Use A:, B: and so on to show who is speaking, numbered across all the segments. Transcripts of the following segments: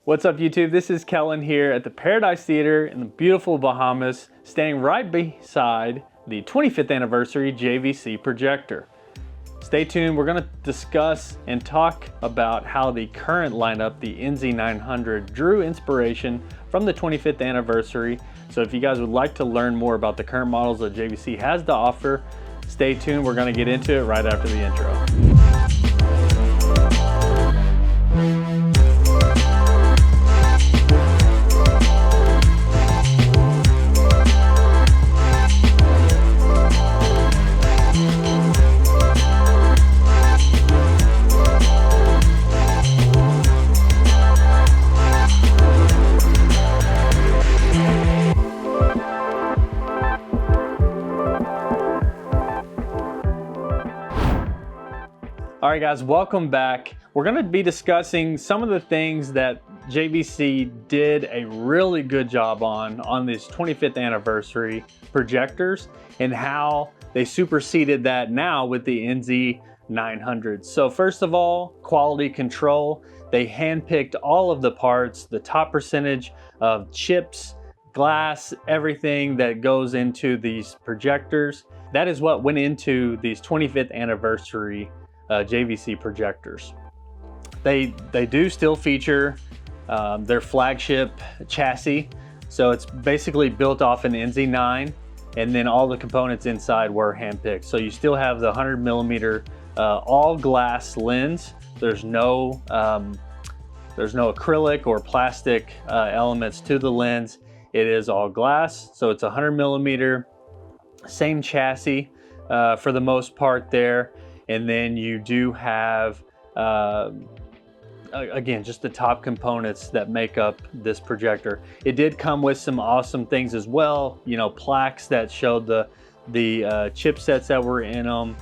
A: What's up YouTube? This is Kellen here at the Paradise Theater in the beautiful Bahamas, standing right beside the 25th anniversary JVC Projector. Stay tuned, we're gonna discuss and talk about how the current lineup, the NZ900, drew inspiration from the 25th anniversary. So if you guys would like to learn more about the current models that JVC has to offer, stay tuned, we're gonna get into it right after the intro. All right guys, welcome back. We're gonna be discussing some of the things that JVC did a really good job on this 25th anniversary projectors and how they superseded that now with the NZ900. So first of all, quality control. They handpicked all of the parts, the top percentage of chips, glass, everything that goes into these projectors. That is what went into these 25th anniversary JVC projectors. They do still feature their flagship chassis, so it's basically built off an NZ9, and then all the components inside were handpicked. So you still have the 100mm all glass lens. There's no acrylic or plastic elements to the lens. It is all glass, so it's 100mm, same chassis for the most part there. And then you do have, again, just the top components that make up this projector. It did come with some awesome things as well, you know, plaques that showed the chipsets that were in them,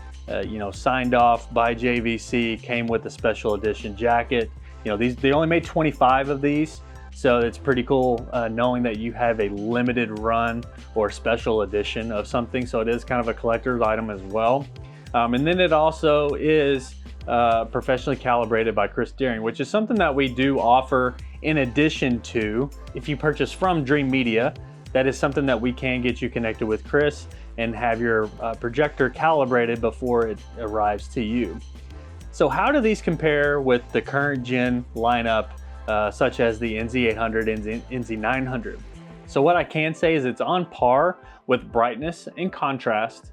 A: you know, signed off by JVC, came with a special edition jacket. You know, they only made 25 of these, so it's pretty cool knowing that you have a limited run or special edition of something, so it is kind of a collector's item as well. And then it also is professionally calibrated by Chris Deering, which is something that we do offer in addition to, if you purchase from Dreamedia, that is something that we can get you connected with Chris and have your projector calibrated before it arrives to you. So how do these compare with the current gen lineup, such as the NZ800 and NZ900? So what I can say is it's on par with brightness and contrast,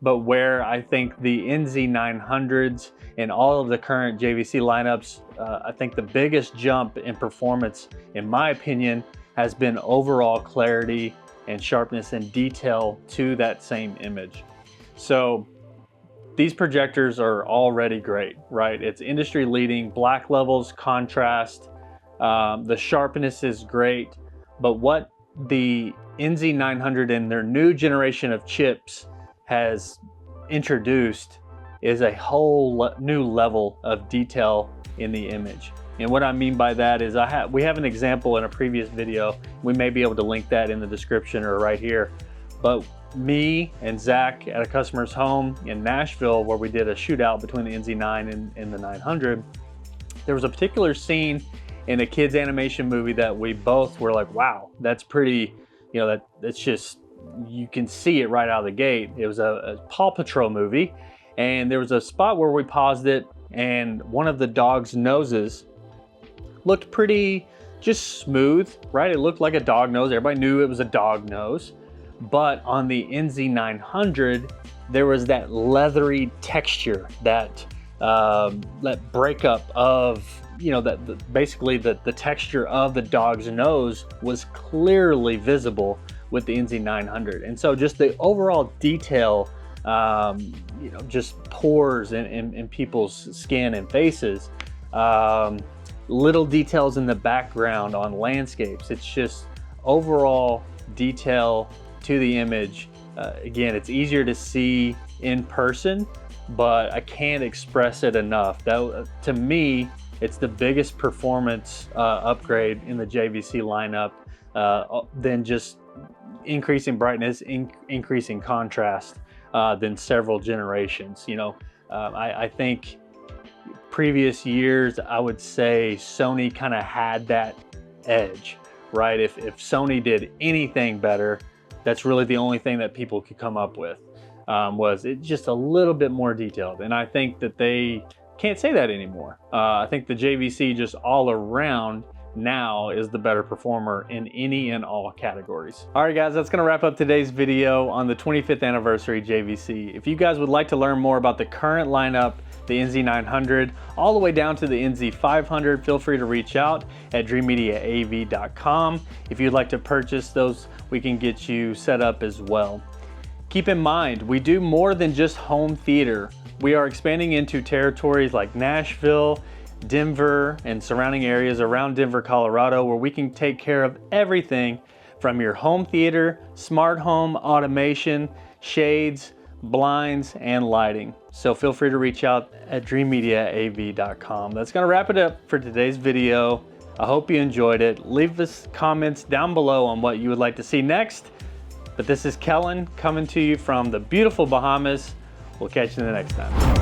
A: but where I think the NZ900s and all of the current JVC lineups, I think the biggest jump in performance, in my opinion, has been overall clarity and sharpness and detail to that same image. So these projectors are already great, right? It's industry leading, black levels, contrast, the sharpness is great, but what the NZ900 and their new generation of chips has introduced is a whole new level of detail in the image. And what I mean by that is we have an example in a previous video. We may be able to link that in the description or right here. But me and Zach at a customer's home in Nashville, where we did a shootout between the NZ9 and the 900, there was a particular scene in a kids animation movie that we both were like, wow, that's pretty, you know, that's just, you can see it right out of the gate. It was a Paw Patrol movie, and there was a spot where we paused it, and one of the dog's noses looked pretty just smooth, right? It looked like a dog nose. Everybody knew it was a dog nose. But on the NZ900, there was that leathery texture, that breakup of, you know, basically the texture of the dog's nose was clearly visible with the NZ900. And so just the overall detail, you know, just pores in people's skin and faces, little details in the background on landscapes. It's just overall detail to the image. Again, it's easier to see in person, but I can't express it enough. That, to me, it's the biggest performance upgrade in the JVC lineup than just increasing brightness, increasing contrast than several generations. You know, I think previous years, I would say Sony kind of had that edge, right? If Sony did anything better, that's really the only thing that people could come up with, was it just a little bit more detailed. And I think that they can't say that anymore. I think the JVC just all around now is the better performer in any and all categories. All right guys, that's gonna wrap up today's video on the 25th anniversary JVC. If you guys would like to learn more about the current lineup, the NZ900, all the way down to the NZ500, feel free to reach out at dreamemediaav.com. If you'd like to purchase those, we can get you set up as well. Keep in mind, we do more than just home theater. We are expanding into territories like Nashville, Denver, and surrounding areas around Denver, Colorado, where we can take care of everything from your home theater, smart home automation, shades, blinds, and lighting. So feel free to reach out at dreammediaav.com. That's gonna wrap it up for today's video. I hope you enjoyed it. Leave us comments down below on what you would like to see next. But this is Kellen coming to you from the beautiful Bahamas. We'll catch you in the next time.